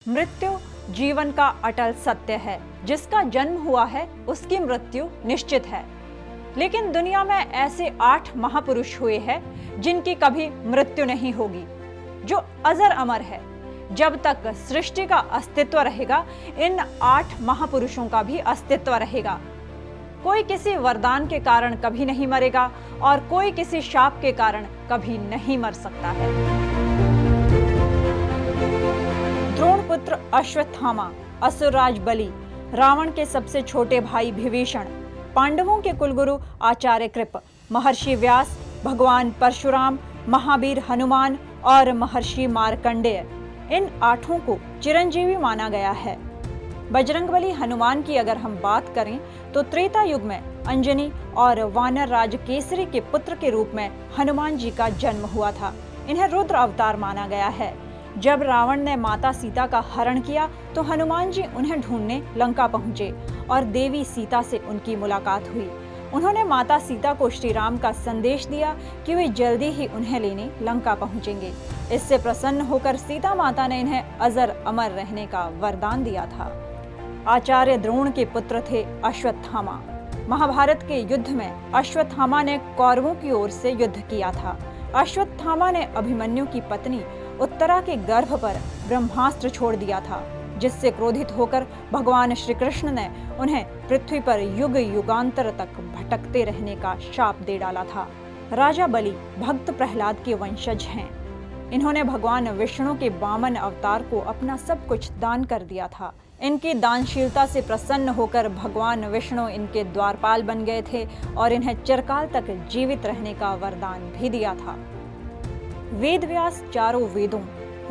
मृत्यु जीवन का अटल सत्य है। जिसका जन्म हुआ है उसकी मृत्यु निश्चित है। लेकिन दुनिया में ऐसे 8 महापुरुष हुए हैं जिनकी कभी मृत्यु नहीं होगी, जो अजर अमर है। जब तक सृष्टि का अस्तित्व रहेगा, इन 8 महापुरुषों का भी अस्तित्व रहेगा। कोई किसी वरदान के कारण कभी नहीं मरेगा और कोई किसी शाप के कारण कभी नहीं मर सकता है। द्रोणपुत्र अश्वत्थामा, असुरराज बलि, रावण के सबसे छोटे भाई विभीषण, पांडवों के कुलगुरु आचार्य कृप, महर्षि व्यास, भगवान परशुराम, महावीर हनुमान और महर्षि मार्कंडेय, इन 8 को चिरंजीवी माना गया है। बजरंगबली हनुमान की अगर हम बात करें तो त्रेता युग में अंजनी और वानर राज केसरी के पुत्र के रूप में हनुमान जी का जन्म हुआ था। इन्हें रुद्र अवतार माना गया है। जब रावण ने माता सीता का हरण किया तो हनुमान जी उन्हें ढूंढने लंका पहुंचे और देवी सीता से उनकी मुलाकात हुई। उन्होंने माता सीता को श्री राम का संदेश दिया कि वे जल्दी ही उन्हें लेने लंका पहुंचेंगे। इससे प्रसन्न होकर सीता माता ने इन्हें अजर अमर रहने का वरदान दिया था। आचार्य द्रोण के पुत्र थे अश्वत्थामा। महाभारत के युद्ध में अश्वत्थामा ने कौरवों की ओर से युद्ध किया था। अश्वत्थामा ने अभिमन्यु की पत्नी उत्तरा के गर्भ पर ब्रह्मास्त्र छोड़ दिया था, जिससे क्रोधित होकर भगवान श्री कृष्ण ने उन्हें पृथ्वी पर युग युगांतर तक भटकते रहने का शाप दे डाला था। राजा बलि भक्त प्रहलाद के वंशज हैं। इन्होंने भगवान विष्णु के वामन अवतार को अपना सब कुछ दान कर दिया था। इनकी दानशीलता से प्रसन्न होकर भगवान विष्णु इनके द्वारपाल बन गए थे और इन्हें चिरकाल तक जीवित रहने का वरदान भी दिया था। वेद व्यास चारों वेदों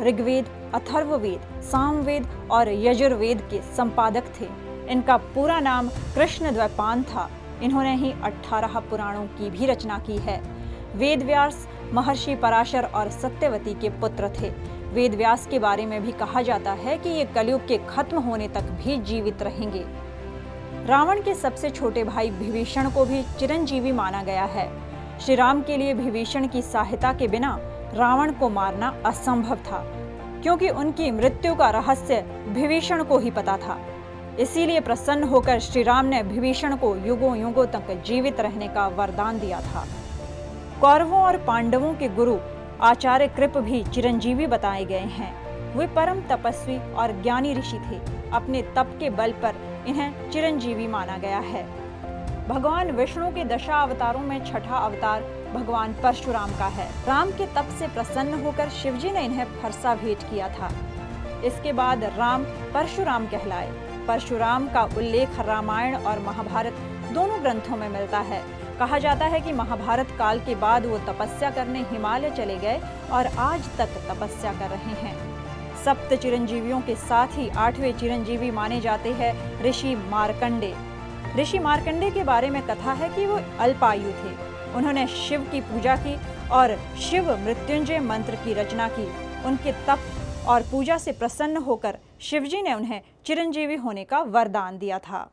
ऋग्वेद, अथर्ववेद, सामवेद और यजुर्वेद के संपादक थे। इनका पूरा नाम कृष्ण द्वैपायन था। इन्होंने ही 18 पुराणों की भी रचना की है। वेद व्यास महर्षि पराशर और सत्यवती के पुत्र थे। वेद व्यास के बारे में भी कहा जाता है कि ये कलयुग के खत्म होने तक भी जीवित रहेंगे। रावण के सबसे छोटे भाई विभीषण को भी चिरंजीवी माना गया है। श्री राम के लिए विभीषण की सहायता के बिना रावण को मारना असंभव था, क्योंकि उनकी मृत्यु का रहस्य विभीषण को ही पता था। इसीलिए प्रसन्न होकर श्री राम ने विभीषण को युगों युगों तक जीवित रहने का वरदान दिया था। कौरवों और पांडवों के गुरु आचार्य कृप भी चिरंजीवी बताए गए हैं। वे परम तपस्वी और ज्ञानी ऋषि थे। अपने तप के बल पर इन्हें चिरंजीवी माना गया है। भगवान विष्णु के 10 अवतारों में छठा अवतार भगवान परशुराम का है। राम के तप से प्रसन्न होकर शिवजी ने इन्हें फरसा भेंट किया था। इसके बाद राम परशुराम कहलाए। परशुराम का उल्लेख रामायण और महाभारत दोनों ग्रंथों में मिलता है। कहा जाता है कि महाभारत काल के बाद वो तपस्या करने हिमालय चले गए और आज तक तपस्या कर रहे हैं। 7 चिरंजीवियों के साथ ही 8वें चिरंजीवी माने जाते हैं ऋषि मार्कंडेय। ऋषि मार्कंडेय के बारे में कथा है कि वो अल्पायु थे। उन्होंने शिव की पूजा की और शिव मृत्युंजय मंत्र की रचना की। उनके तप और पूजा से प्रसन्न होकर शिवजी ने उन्हें चिरंजीवी होने का वरदान दिया था।